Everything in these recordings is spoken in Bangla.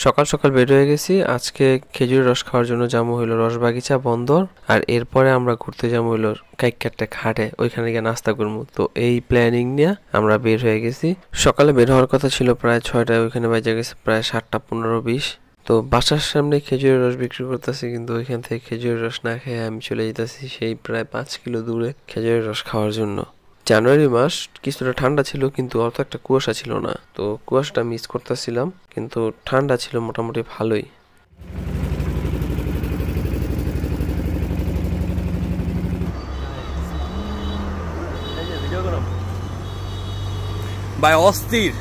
সকাল সকাল বের হয়ে গেছি। আজকে খেজুরের রস খাওয়ার জন্য যাবো হইলো রসবাগিচা বন্দর, আর এরপরে আমরা ঘুরতে যাবো হইলো কাইক্কারটা ঘাটে, ওইখানে গিয়ে নাস্তা করবো। তো এই প্ল্যানিং নিয়ে আমরা বের হয়ে গেছি। সকালে বের হওয়ার কথা ছিল প্রায় 6টায়, ওইখানে বাজে গেছে প্রায় 7:15-20। তো বাসার সামনে খেজুরের রস বিক্রি করতেছে, কিন্তু ওইখান থেকে খেজুরের রস না খেয়ে আমি চলে যেতেছি সেই প্রায় 5 কিলো দূরে খেজুরের রস খাওয়ার জন্য। জানুয়ারি মাস, কিছুটা ঠান্ডা ছিল কিন্তু অত একটা কুয়াশা ছিল না, তো কুয়াশাটা মিস করতেছিলাম, কিন্তু ঠান্ডা ছিল মোটামুটি ভালোই। ভাই অস্থির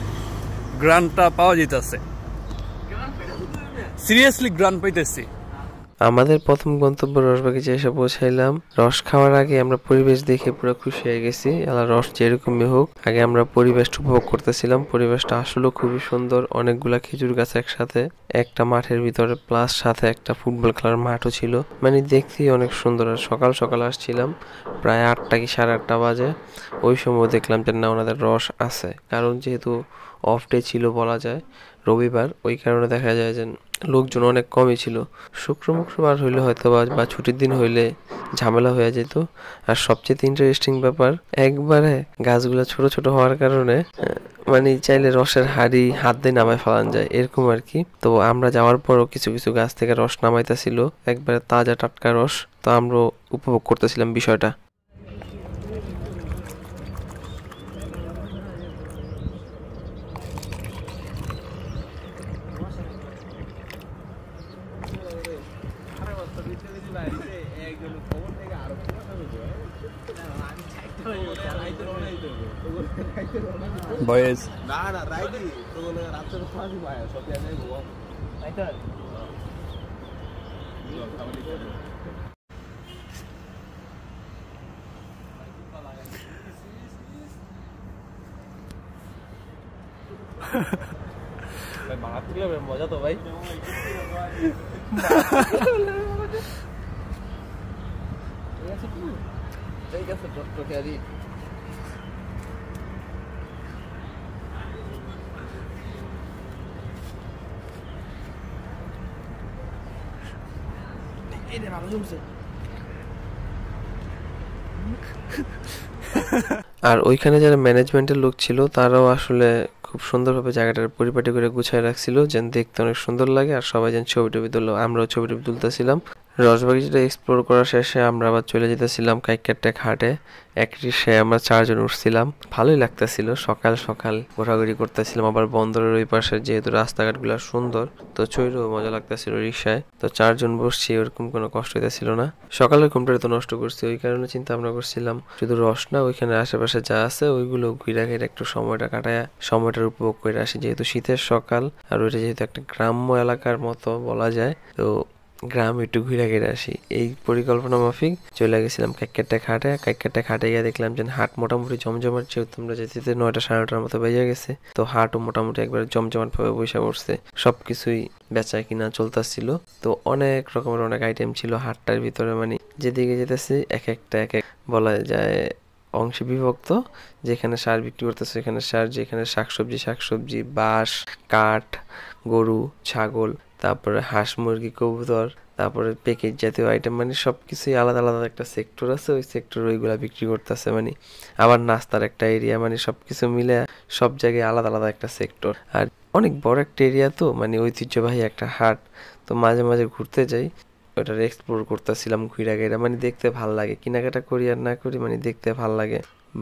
গ্রান্টটা পাওয়া যেতেছে, সিরিয়াসলি গ্রান্ট পাইতেছি। আমাদের প্রথম গন্তব্য রসবাগিচা এসে পৌঁছাইলাম। রস খাওয়ার আগে আমরা পরিবেশ দেখে পুরো খুশি হয়ে গেছি। আলা রস যেরকমই হোক, আগে আমরা পরিবেশটা উপভোগ করতেছিলাম। পরিবেশটা আসলে খুবই সুন্দর, অনেকগুলা খেজুর গাছ একসাথে একটা মাঠের ভিতরে, প্লাস সাথে একটা ফুটবল খেলার মাঠও ছিল, মানে দেখতেই অনেক সুন্দর। আর সকাল সকাল আসছিলাম, প্রায় 8টা কি 8:30 বাজে। ওই সময় দেখলাম যে না, ওনাদের রস আছে, কারণ যেহেতু অফ ডে ছিল বলা যায়, রবিবার, ওই কারণে দেখা যায় যে লোকজন অনেক কমই ছিল। শুক্রবার হইলে হয়তো বা ছুটির দিন হইলে ঝামেলা হয়ে যেত। আর সবচেয়ে ইন্টারেস্টিং ব্যাপার, একবারে গাছগুলো ছোট ছোট হওয়ার কারণে মানে চাইলে রসের হাড়ি হাত দিয়ে নামায় ফেলান যায়, এরকম আর কি। তো আমরা যাওয়ার পরও কিছু কিছু গাছ থেকে রস নামাইতেছিল, একবারে তাজা টাটকা রস। তো আমরা উপভোগ করতেছিলাম বিষয়টা। বয়েজ না না রাইডি তো বলে রাতে তো ফাঁসি পায় সব জায়গায় ঘুমা রাইটার ভাই মারা তুলে মজা তো ভাই ঠিক আছে ডক্টর ক্যারি আর ওইখানে যারা ম্যানেজমেন্টের লোক ছিল, তারাও আসলে খুব সুন্দরভাবে জায়গাটার পরিপাটি করে গুছিয়ে রাখছিল, যেন দেখতে অনেক সুন্দর লাগে, আর সবাই যেন ছবি টবি তুললো। আমরাও ছবি টবি তুলতেছিলাম। রসবাগিচাটা এক্সপ্লোর করা শেষে আমরা আবার চলে যেতেছিলাম কাইক্কারটা ঘাটে। একটি সে আমরা 4 জন উঠছিলাম, ভালোই লাগতেছিল। সকাল সকাল ঘোরাঘুরি করতেছিলাম, আবার বন্দরের ওই পাশে যেহেতু রাস্তাঘাটগুলো সুন্দর, তো চৈরও মজা লাগতেছিল রিক্সায়। তো 4 জন বসছি, ওরকম কোনো কষ্ট হইতেছিল না। সকালের ঘুমটা তো নষ্ট করছি, ওই কারণে চিন্তা ভাবনা করছিলাম শুধু রস না, ওইখানে আশেপাশে যা আছে ওইগুলো ঘুরে ঘিরে একটু সময়টা কাটায় সময়টার উপভোগ করে আসি, যেহেতু শীতের সকাল, আর ওইটা যেহেতু একটা গ্রাম্য এলাকার মতো বলা যায়, তো গ্রাম একটু ঘুরে ঘিরে আসি। এই পরিকল্পনা মাফিক চলে গেছিলাম কাইক্কারটা ঘাটে। কাইক্কারটা ঘাটে গিয়ে দেখলাম যে হাট মোটামুটি জমজমাট, যেহেতু আমরা যেতে 9টা 9:30 মতো বেজে গেছে, তো হাটও মোটামুটি একবার জমজমাট ভাবে বসে পড়ছে। সবকিছুই বেচা কিনা চলতেছিল। তো অনেক রকমের অনেক আইটেম ছিল হাটটার ভিতরে, মানে যেদিকে যেতেছি এক একটা এক এক বলা যায় অংশে বিভক্ত। যেখানে সার বিক্রি করতেছে সেখানে সার, যেখানে শাকসবজি, বাঁশ, কাঠ, গরু, ছাগল, তারপরে হাঁস, মুরগি, কবুতর, তারপরে প্যাকেট জাতীয় আইটেম, মানে সবকিছুই আলাদা আলাদা একটা সেক্টর আছে, ওই সেক্টর ওইগুলা বিক্রি করতেছে। মানে আবার নাস্তার একটা এরিয়া, মানে সবকিছু মিলে সব জায়গায় আলাদা আলাদা একটা সেক্টর। আর অনেক বড় একটা এরিয়া, তো মানে ঐতিহ্যবাহী একটা হাট। তো মাঝে মাঝে ঘুরতে যাই, ওটার এক্সপ্লোর করতেছিলাম ঘুরা ঘেরা, মানে দেখতে ভাল লাগে। কেনাকাটা করি আর না করি, মানে দেখতে ভাল লাগে।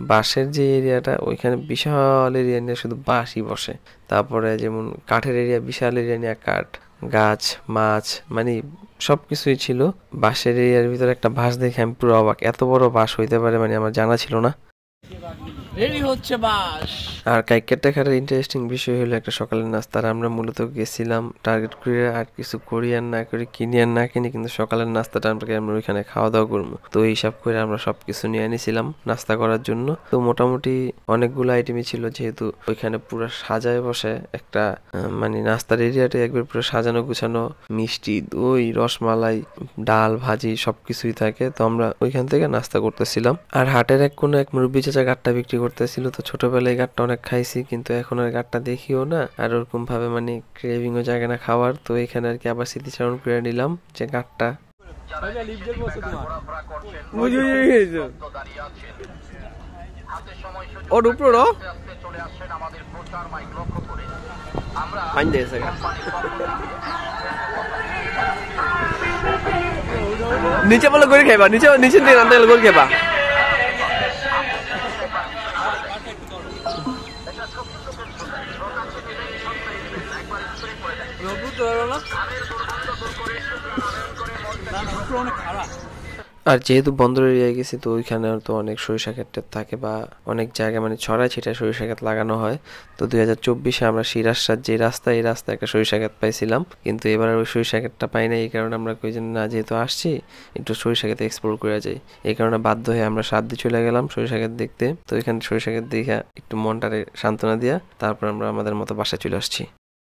বাঁশের যে এরিয়াটা, ওইখানে বিশাল এরিয়া নিয়ে শুধু বাঁশই বসে। তারপরে যেমন কাঠের এরিয়া, বিশাল এরিয়া নিয়ে কাঠ, গাছ, মাছ, মানে সবকিছুই ছিল। বাঁশের এরিয়ার ভিতরে একটা বাঁশ দেখে আমি পুরো অবাক, এত বড় বাঁশ হইতে পারে, মানে আমার জানা ছিল না। রেডি হচ্ছে বাস। আর কাইক্কারটা ঘাটের ইন্টারেস্টিং বিষয় হলো একটা সকালের নাস্তা। আর আমরা মূলত গেছিলাম টার্গেট করে আর কিছু করি আর না করি, কিনি আর না কিনি, কিন্তু সকালের নাস্তাটা আমরা ওইখানে খাওয়া দাওয়া করবো। তো এই হিসাব করে আমরা সবকিছু নিয়ে এনেছিলাম নাস্তা করার জন্য। তো মোটামুটি অনেকগুলো আইটেমই ছিল, যেহেতু ওইখানে পুরো সাজায় বসে একটা মানে নাস্তার এরিয়াটা একবার পুরো সাজানো গুছানো, মিষ্টি, দই, রসমালাই, ডাল, ভাজি সবকিছুই থাকে। তো আমরা ওইখান থেকে নাস্তা করতেছিলাম। আর হাটের এক কোনো এক মুরব্বি চাচা গাট্টা বিক্রি করতেছিল। তো ছোটবেলায় গাটটা অনেক খাইছি, কিন্তু এখন আর গাটটা দেখিও না, আর ওরকম ভাবে মানে ক্রেভিংও জায়গা না খাওয়ার। তো এখানে আর কি আবার স্মৃতিচারণ করে নিলাম যে গাটটা। ওর উপর নিচে বলে করে খাইবা, নিচে নিচে আনতে গেলে গোল খাইবা। আর যেহেতু বন্দর এরিয়ায় গেছি, তো ওইখানে তো অনেক সরিষা ক্ষেত থাকে বা অনেক জায়গায় মানে ছড়ায় ছিটায় সরিষা ক্ষেত লাগানো হয়। তো 2024-এ আমরা সিরাজসার যে রাস্তা, এই রাস্তায় একটা সরিষা ক্ষেত পাইছিলাম, কিন্তু এবার ওই সরিষা ক্ষেতটা পাই না। এই কারণে আমরা কই যে না, যেহেতু আসছি একটু সরিষা ক্ষেতে এক্সপ্লোর করে যাই। এই কারণে বাধ্য হয়ে আমরা সাতদি চলে গেলাম সরিষা ক্ষেত দেখতে। তো এখানে সরিষা ক্ষেত দেখে একটু মনটারে সান্ত্বনা দিয়া তারপর আমরা আমাদের মতো বাসায় চলে আসছি।